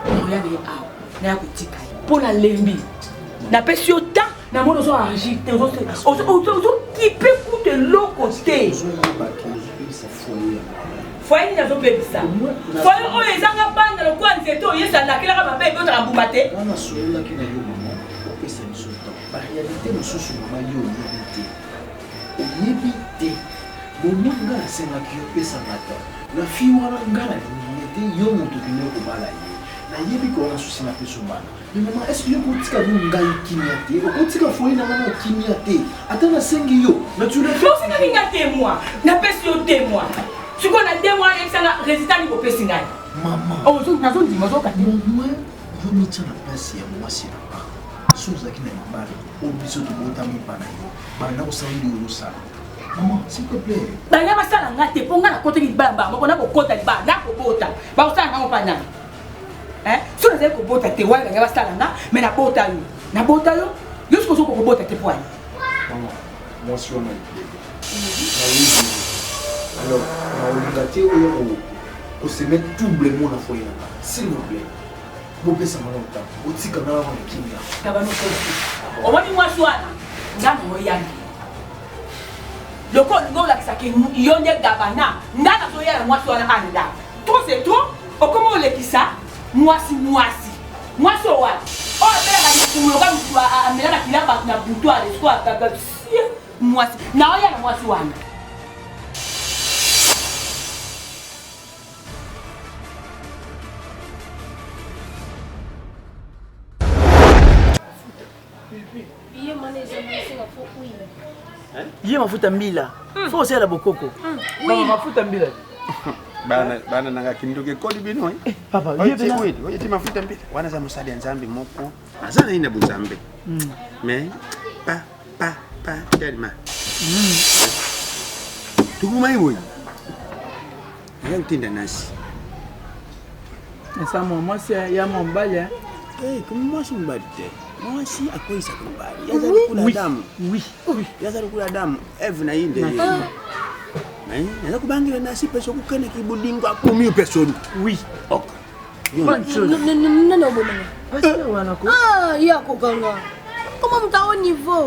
[SPEAKER 7] oya na e awo na ya kutika pona lembi na pesi yo ta na mono so agité ozo kipe coûte l'autre foyer na zo bebisa foyer o ezanga banda lo kwa nzeto yesa na kila kama bebe otaka mbumate
[SPEAKER 4] na solola kina yo maman o pesa ni so ta ba réalité no susu mama yo yebite bomunga senga ki pesa mata na fi wana ngala ni yo mutu kine ko bala ye na yebi ko na susi na peso bana. Mais maman, est-ce que vous tika ngai kinyate? Vous tika foi na maman kinyate. Atana sengi yo. Na tu le
[SPEAKER 7] fais. Vous tika kinyate moi. Na pesi yo 2 mois. Tu connais 2 mois et ça na résultat ni ko pesi ngai.
[SPEAKER 4] Maman.
[SPEAKER 7] Oh, zo na zo di mo zo ka.
[SPEAKER 4] Moi, yo mitsa na pesi ya moi si na pa. Soza ki na mbala. O biso to bota mi pana yo. Bana ko saudi yo sa. Maman, s'il te plaît.
[SPEAKER 7] Bana ba sala ngate ponga na kote ni bamba. Mo na ko kota ni ba na ko bota. Ba usana na mo pana. Si on a bota te wala ngaba sala nga mais na bota yo jusqu'au jour ko bota te poani
[SPEAKER 4] maman moi si on a alors on a gâté on se met doublement na foyer là s'il vous plaît bo pesa mana uta utika na wana kimia
[SPEAKER 7] kaba no ko o wani mwa swana ngana mo yani loko ngola kisaki yonde gabana ngana so yala mwa swana anda trop c'est trop o comment on le kisa mwasi owa oh bela ka kumuloka mtu amela ka kilaba na butwa le swa gaga mwasi na oya na mwasi wana
[SPEAKER 2] Yé mafuta mbila faut c'est la bokoko mafuta mbila
[SPEAKER 4] bana nanga kinduke kodi bino
[SPEAKER 2] papa
[SPEAKER 4] yebela oye ti mafuta mbili wana za musadi nzambe moko azana ina buzambe mais pa tellement tukuma iwe ya utinda nasi.
[SPEAKER 2] Ça moi c'est ya mon bal hein.
[SPEAKER 4] Comment c'est mbali te? Moi si akoisa kumbali. Yazali kula damu.
[SPEAKER 2] Oui.
[SPEAKER 4] Yazali kula damu. Eve na inde. Naza kubangira nasi peso kukene kibudingo akumi personne.
[SPEAKER 2] Oui.
[SPEAKER 4] Ok.
[SPEAKER 6] Non, yako kanga. Comment mta au niveau?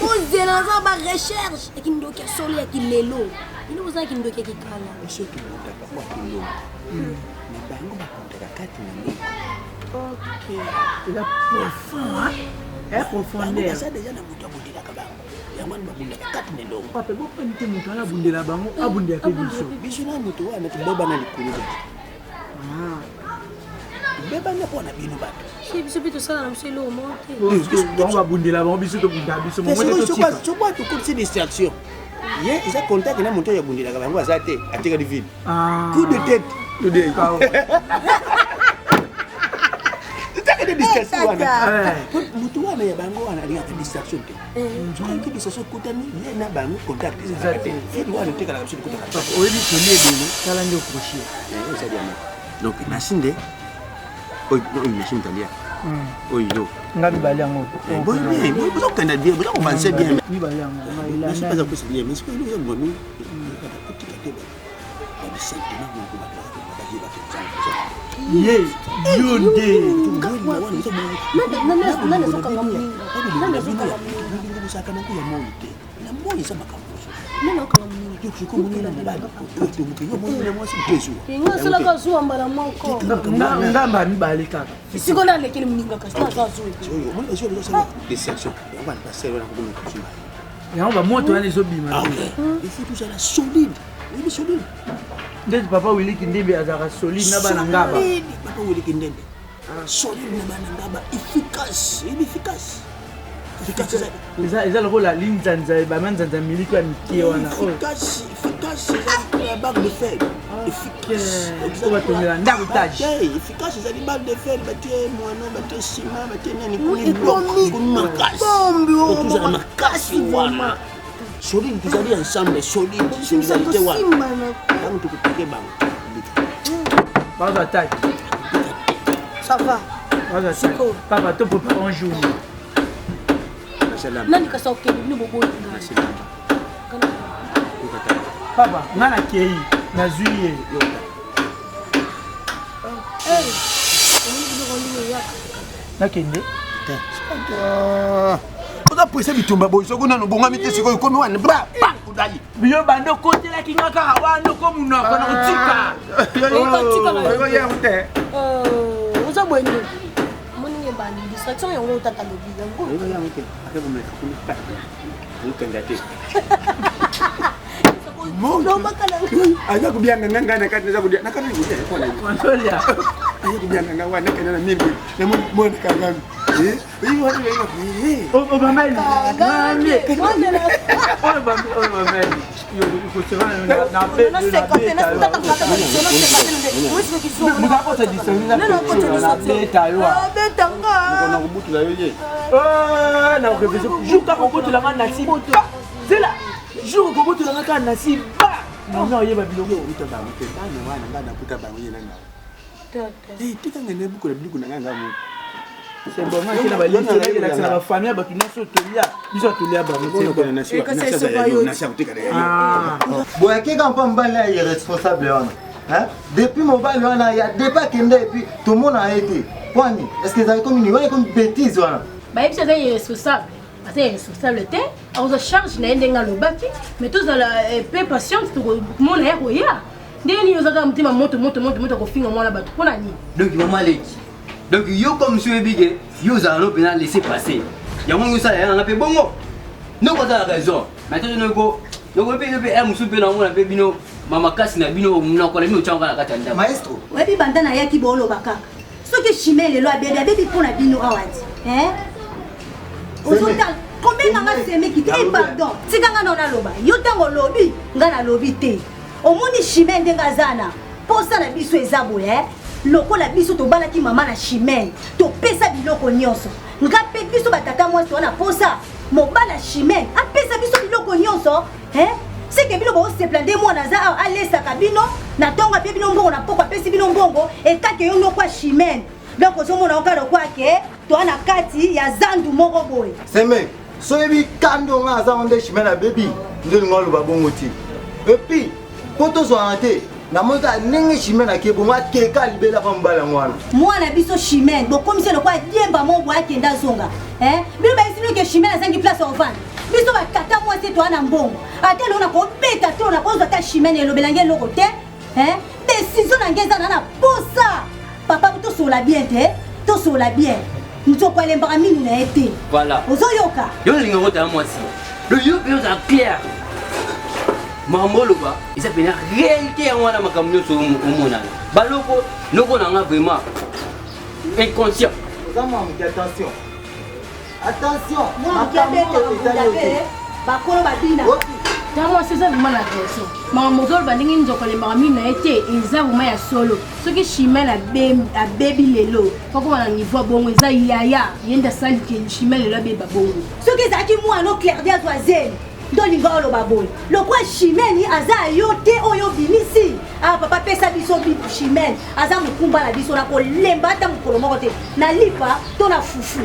[SPEAKER 6] Vous dans ba recherche et qui ndokia soli ya kilelo. Ino vous qui ndokia kikala.
[SPEAKER 4] Sio tunataka kwa kilelo. Na bango bakutaka kati na mimi.
[SPEAKER 2] OK. Il a profond hein? Est profondeur.
[SPEAKER 4] Ça déjà na mutu abundela kabango. Yamani babundela kati na ndongo.
[SPEAKER 2] Papa bo pente mutu ala bundela bango abundela ke biso.
[SPEAKER 4] Biso na mutu wana tubeba na likulu. Beba na pona bino bato.
[SPEAKER 6] Si biso bito sala na mselo monte.
[SPEAKER 2] On va bundela bango biso to bunda biso mo moto to tika.
[SPEAKER 4] Tu vois tu continue distraction. Ye isa contact na moto ya bundela kabango azate atika di vide. Coup de tête. Le dé. Taka de distraction wana. Mutu wana ya bango wana ali ata distraction te. Njoka ki distraction kutani ye na bango contact izate. Fidi wana tika na biso kutaka.
[SPEAKER 2] Oyebi tole bino kala ndio crochet.
[SPEAKER 4] Ça dit. Donc machine de machine italia. Yo.
[SPEAKER 2] Ngabi bali yango.
[SPEAKER 4] Bon, vous entendez bien, vous pensez bien.
[SPEAKER 2] Oui, bali yango.
[SPEAKER 4] Je sais pas ce que c'est bien, mais ce que nous avons nous
[SPEAKER 2] ngamba mibale kaka
[SPEAKER 6] sikona lekele mninga kasi na zazo
[SPEAKER 2] yango bamoto wana ezobima
[SPEAKER 4] solide
[SPEAKER 2] ndeti papa wiliki ndembe azalaka solide na bana ngaba
[SPEAKER 4] papa wiliki ndembe solide na bana ngaba efficace
[SPEAKER 2] eza lokola linzanza bamanzanza miliki ya mikie wana
[SPEAKER 4] efficace ya bague de fer efficace
[SPEAKER 2] batomela ndako tage
[SPEAKER 4] efficace ezali bague de fer batie moano batie ciment batie nani makasi makasi wana solide tozali ensemble solidarité wana tango tokopike bango
[SPEAKER 2] bazo attaque
[SPEAKER 6] ça va
[SPEAKER 2] bazo attaque papa to prépare un jour
[SPEAKER 6] nani kasa okende bino boboyi
[SPEAKER 2] papa nga nakei nazwi ye nakende
[SPEAKER 4] oza presse bitumba boyi soki nano bongami te sikoyo komi wana udali
[SPEAKER 2] biyo bando kotelaki nga kaka wana komunoko na kotika
[SPEAKER 6] oza boye nini moninge bani distraction yango otata lobi yango
[SPEAKER 4] aza kubyanga nganga nakati naza kudia nakati
[SPEAKER 2] wantolia
[SPEAKER 4] aza kubyanga nganga wana kana na mimi na mwana kanga
[SPEAKER 2] obameli jour okobotolanga kaka na siba nanga oyeba biloko okuta bango te bana wana nga nakuta bango ye nanga tikanga nebukola biloko na nganga mo c'est bon nga kina balisi na bafamille bato nyonso tolia biso atolia
[SPEAKER 14] boyakeka mpa mobali ya irresponsable wana depuis mobali wana ya depa kende epuis tomona ye te kwani est ce que ezali komi wana komi bétise wana
[SPEAKER 6] bayebisi aza irresponsable aza irresponsable te akozwa charge na ye ndenge alobaki mais tozala pe patiente tokomona ye koya ndenge nini ozaka motema moto akofinga mwana bato mpona nini
[SPEAKER 12] donc mama leki donc yo comme monsieur ebike yo ozala no mpena laisser passer yango yosala ya nanga mpe bongo ndoko aza na raison maintenant noko mpe mosu mpe namona mpe bino mamakasi na bino nakola bino otyangoka na kati ya ndako
[SPEAKER 14] maestro
[SPEAKER 15] oyebi banda nayaki booloba kaka soki chime lelo abebi mpona bino awati ozotala combien nanga semeki te pardon tika nga na naloba yo ntango olobi nga nalobi te omoni chime ndenge aza na posa na biso eza boye lokola biso tobalaki mama na chimene topesa biloko nyonso nga mpe biso batata mwasi wana posa mobala chimene apesa biso biloko nyonso c'est que bino se plaindre moi naza alesa kabino na tonga pe bino mbongo na poko pe bino mbongo et ta ke yo no kwa chimene donc ozomona okalo kwa ke to na kati ya zandu moko boye
[SPEAKER 14] seme so yebi kando nga za onde chimene na baby ndeli ngolo babongo ti et puis poto zo ante na monta nenge chimene na ke bonga ke ka libela pa mbala ngwana
[SPEAKER 15] mwana biso chimene bo comme c'est le kwa diemba mo bwa ke ndazonga bino ba isino ke chimene zangi place au vent biso ba tata moi c'est toi na mbongo ate lona ko beta to na ko zo ta chimene lo belange loko te décision na ngeza na posa papa to sur la bien te to sur la bien nous quoi les mbarami na été
[SPEAKER 12] voilà
[SPEAKER 15] ozoyoka
[SPEAKER 12] yo linga ngota moi si le yo bien ça clair mamolo ba isa pena réalité ya wana makamyo so umona baloko loko na vraiment inconscient
[SPEAKER 14] attention attention
[SPEAKER 15] moi qui a bakolo badina
[SPEAKER 9] tango seza vraiment la question mamozolo bandingi nzoko le marami na été eza vraiment ya solo soki chimel a baby lelo poko na niveau bongo eza yaya yenda sali ke chimel lelo beba bongo
[SPEAKER 15] soki zaki moi no clair dia toizen do linga lo baboy lo kwa chimel aza yote oyo bimisi papa pesa biso bi chimel aza mukumba la biso na ko lemba ta mukolo moko te na lipa to na fufu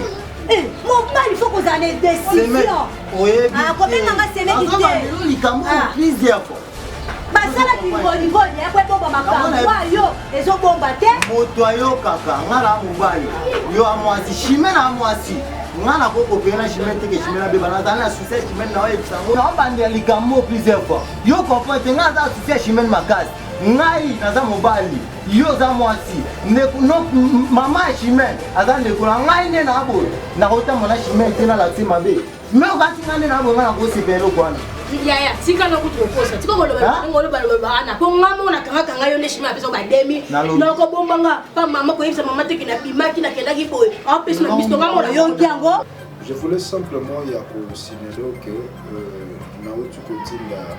[SPEAKER 15] mon père, il faut qu'on ait des décisions. Combien on a
[SPEAKER 14] plusieurs fois.
[SPEAKER 15] Basala kingoli ya kwa bomba makambo yo ezo bomba te
[SPEAKER 14] moto yo kaka ngala mobali yo amwasi chimene amwasi ngala ko kopena chimene te ke chimene be bana na succès chimene na yo sango na bande likamo plusieurs fois yo comprend te ngala succès chimene makasi ngai naza mobali yo za mwasi no mama chimene azande ko ngai ne na bo na kota mona chimene te na la tima be me okati ngane na bo ngala ko sepelo kwana
[SPEAKER 9] yaya tika na kutukosa tika ngolo bana po ngamo na kanga yo neshima peso ba demi na ko bombanga pa mama ko yebisa mama teki na bimaki na kendaki boy a peso na biso ngamo na yo kiango.
[SPEAKER 16] Je voulais simplement ya ko signaler que na autre côté la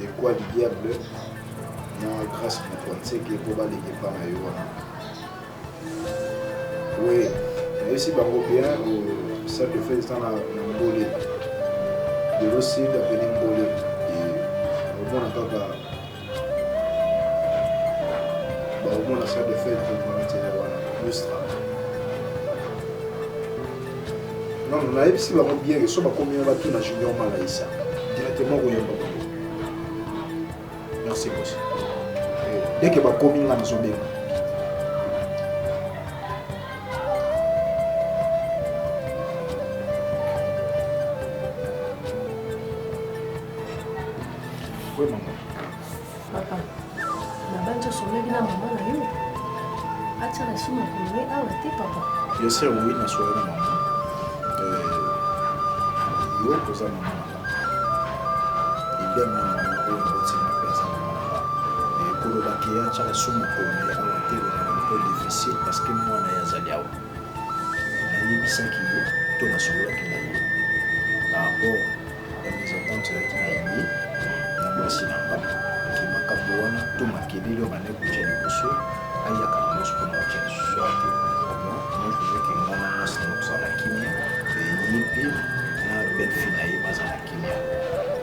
[SPEAKER 16] et quoi du diable na grâce pour penser que pour ba les pas na yo oui mais si bango bien ça te fait ça na bolé de l'océan de Benimbolé et au moins on a ça de fait de Lustra. Non, on a ici vraiment bien que soit combien va tout na junior Malaïsa directement au Yamba. Merci beaucoup. Dès que va commis la maison bien. Oui, maman.
[SPEAKER 6] Papa, la bande sur le bien maman na yo. Acha la suma ko we awa te papa.
[SPEAKER 16] Bien sûr, oui, na soirée maman. Yo koza maman. Idem na maman ko ngoti na pesa maman. Et ko ba ki acha la suma ko we awa te na peu difficile parce que moi na yazali awa. Na yebisa ki yo to na sola ki na yo. Par rapport aux ententes qui na yi. Merci namba qui m'a capouana tout ma kébile au mané pour j'ai liboso aïe à camus pour moi j'ai sorti non moi je veux que moi na c'est nous ça la kimia et yipi na belle fille na yeba za la kimia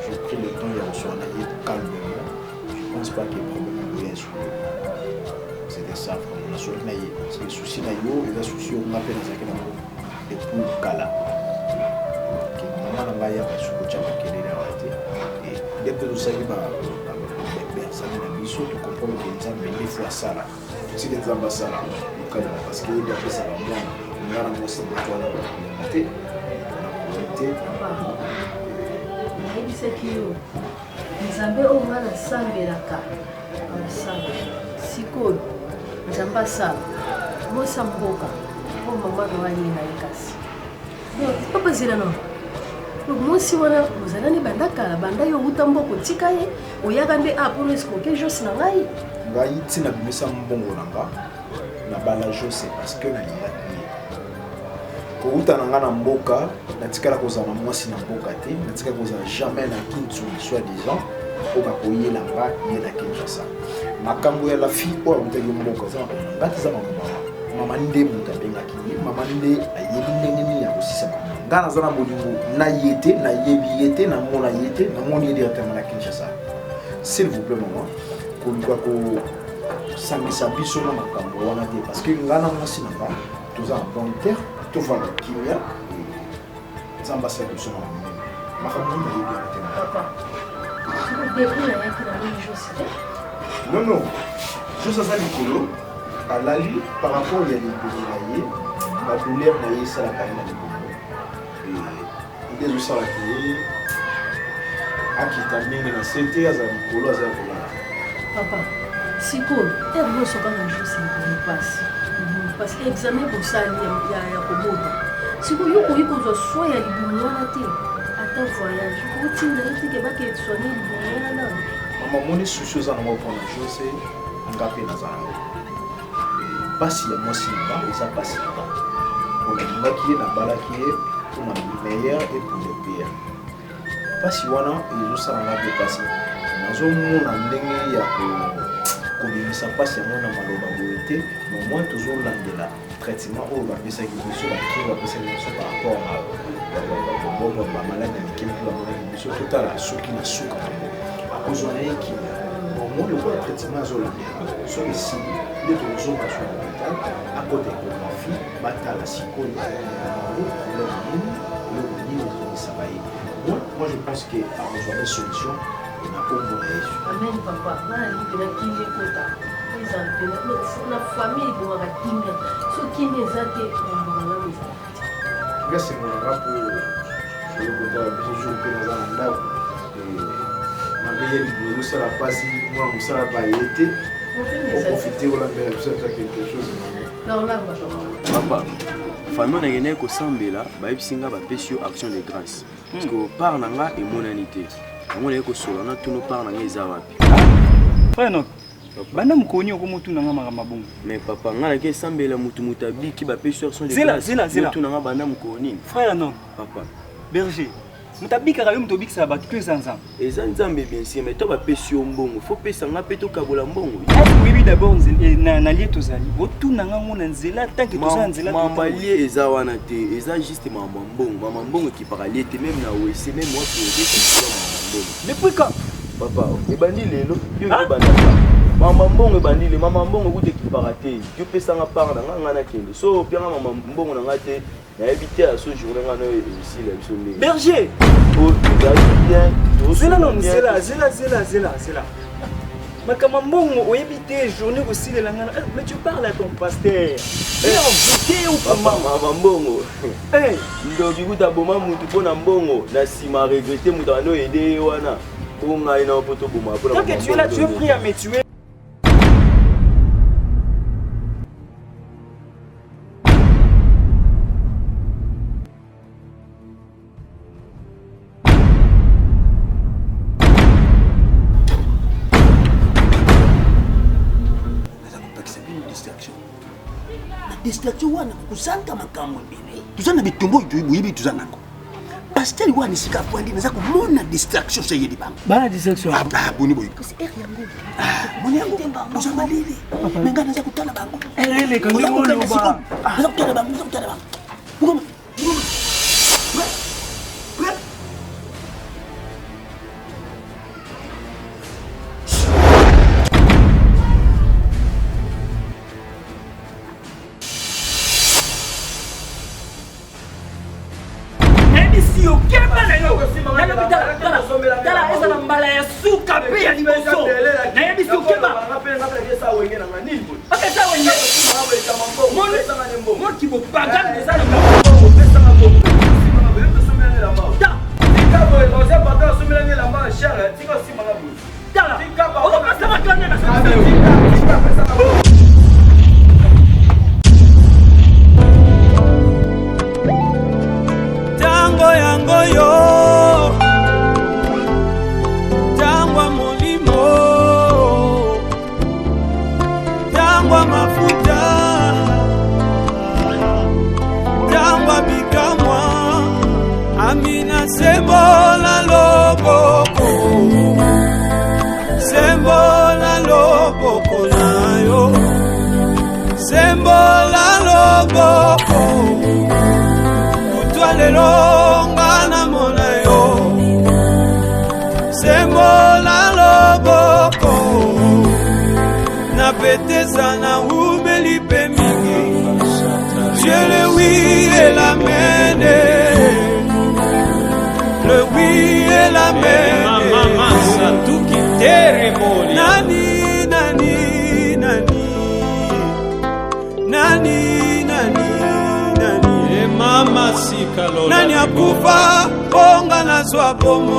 [SPEAKER 16] je pris le temps de reçoit na yé calmement je pense pas qu'il y ait problème de sur c'était ça vraiment la sorte na yé c'est le souci na yo et le souci on appelle ça que na et pour kala que maman na ba ya ba su ko chama kébile na wate dès que nous savons que personne n'a mis sur, tu comprends que les gens des fois ça là. Si les gens ça là, parce qu'il y a des ça là, on a un monstre de toi là, on a été,
[SPEAKER 6] Nayebisa kiyo nzambe oyo mwana asambelaka amasala sikoyo nzambe asala bosa mboka po mama na walinga ye kasi papa zela no mwasi wana ozala nde banda kala banda yo outa mboko tika ye oyaka nde apona esikoke josi na ngai
[SPEAKER 16] ngai ntina bimisa mbongo na nga na bala josi parce que nalingaki ye kouta na nga na mboka natikala kozala na mwasi na mboka te natikala kozala jamais na kintsuli soit disant oyo bakoyela nga ye na kinshasa makambo ya la fille oyo amutaki mboka eza nga te eza mama nde moto abengaki ye mama nde ayebi ndenge nini ya kosisa makambo nga naza na bolingo na ye te nayebi ye te namona ye te namoni ye directement na Kinshasa. S'il vous plaît maman koluka kosangisa biso na makambo wana te parce que nga na mwasi na nga toza en bonne terre tovanda kimia nzambe asala biso na monene makambo nayebi yango te non non juste aza likolo alali par rapport ya libeli na ye badouleur na ye esalaka ye na libongo nde ezosalaka ye akita ndenge na se te aza likolo aza ya kolala.
[SPEAKER 9] Papa, sikoyo ero sokanga juste mpasi parce que examen bosali ya kobota sikoyo yokoyi kozwa soi ya libumu wana te ata voyage otinda ye teke bakesoigne libumu wana
[SPEAKER 16] mama moni susi oza nango mpona jose nga mpe naza nango mpasi ya mwasi na ba eza mpasi na ba olingaki ye nabalaki ye mpona meilleur et pour le pire mpasi wana ezosala nga mpe mpasi nazomona ndenge ya kobimisa mpasi yango na maloba boye te momoi tozolandela traitement oyo bapesaki biso bakiri bapesaki biso par rapport na bamaladi ya mike mpe bamonaki biso totala soki na suka yango akozwa na ye kimia momoi lokola traitement azolandela soki esili nde tokozonga so na hopital akota ekographie batala sikoyo problème nini eloko nini ezomisaka ye moi je pense que akozwa na solution na kombo na yesu
[SPEAKER 9] amen papa nana libela kimia ekota eza mpena na famille ebongaka kimia so kimia eza te bambonganga eza
[SPEAKER 16] ngasengolanga mpo olokotala biso jour mpe naza na ndako mabe ye libolo ezosala mpasi mwana mosala baye te oprofite olambela biso ata quelque chose
[SPEAKER 5] papa famille nakendeki kosambela bayebisi nga bapesi yo action de grâce parce que part na nga emonani te yango naye kosola na tuno part na nga eza wapi
[SPEAKER 11] frère nok banda mokoni okomotuna nga makambo bongo
[SPEAKER 5] mais papa nga naki esambela mutu abiki bapesi yo action de
[SPEAKER 11] grâce
[SPEAKER 5] tuna nga banda mokoni
[SPEAKER 11] frère nok
[SPEAKER 5] papa
[SPEAKER 11] berger moto abikaka yo moto obikisaka bato to eza nzambe
[SPEAKER 5] eza nzambe bien sûr mais to bapesi yo mbongo fo pesa nga mpe tokabola mbongo
[SPEAKER 11] oyebi d'abord na lie tozali otuna ngango na nzela tanke toza na nzela
[SPEAKER 5] mamba lie eza wana te eza juste mama mbongo ekipaka lie te même na wese même waproje mbongo
[SPEAKER 11] mais puis quand
[SPEAKER 5] papa ebandi lelo yo ebandaka mama mbongo ebandi le mama mbongo kuta ekipaka te yo pesanga part na nga nakende so opianga mama mbongo na nga te nayebi te ya so journée nga nayo esila biso ndenge
[SPEAKER 11] berger zela makambo mbongo oyebi te journée kosilela nga mais tu parles à ton pasteur
[SPEAKER 5] mama mbongo ndoki kuta boma mutu mpona mbongo na nsima regrete mutu ando ede ye wana po ngai na po toboma mpona
[SPEAKER 11] tu es là, tu es pris à me tuer.
[SPEAKER 4] distraction wana kusanga makambo ebele tuza na bitumbo boyebi tuza nango pasteur wana esika afwandi naza komona distraction se yedi bango
[SPEAKER 2] bana distraction
[SPEAKER 4] boni boye moni yango oza malele menga naza kotala bango
[SPEAKER 2] ele kandi oloba
[SPEAKER 4] naza kotala bango
[SPEAKER 1] lelo ngana mona yo sembola loboko na petesa na umelipe mingi Dieu le oui et l'amen le oui et l'amen Mama tout qui teremoli nani Mama sikalo nani akufa bonga na zwa bomo